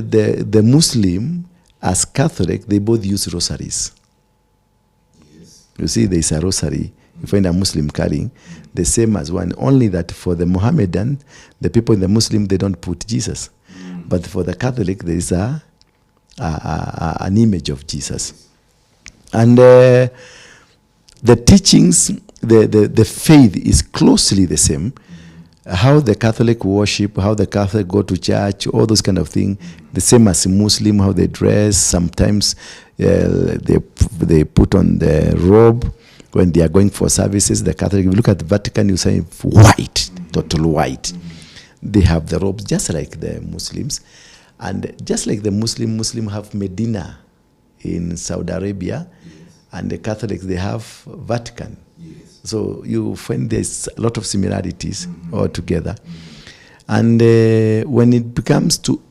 the Muslim as Catholic, they both use rosaries. Yes. You see, there is a rosary. You find a Muslim carrying the same as one. Only that for the Mohammedan, the people in the Muslim, they don't put Jesus. But for the Catholic, there is an image of Jesus. And the teachings, the faith is closely the same. How the Catholic worship, how the Catholic go to church, all those kind of things, the same as Muslim, how they dress. Sometimes they put on the robe when they are going for services. The Catholic, if you look at the Vatican, you say white, total white. They have the robes just like the Muslims. And just like the Muslim have Medina in Saudi Arabia, and the Catholics, they have Vatican. Yes. So you find there's a lot of similarities all together. And when it becomes to